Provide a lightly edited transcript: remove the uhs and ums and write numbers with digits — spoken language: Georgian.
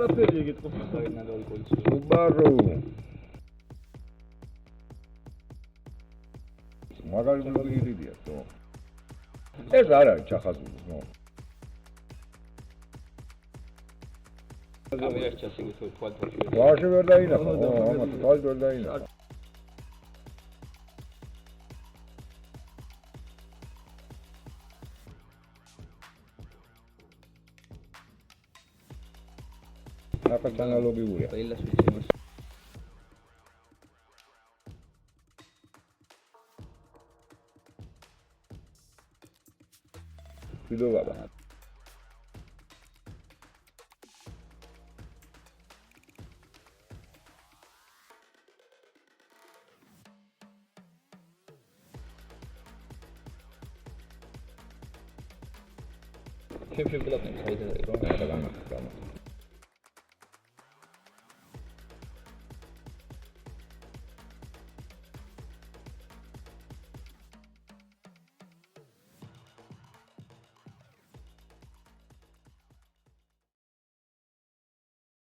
Raperi gittim. Subaru. მაგარი მოგიდია თო. ეს არ არის ჩახაზული, ნო. Камера сейчас играет твой твой. ვარში ვერ დაინახა, ამათ თვალ ვერ დაინახა. აკაც ანალოგიურია. Ყველა სისტემას. ვიდეოა. Kim blabnem saydı. რა განახდა.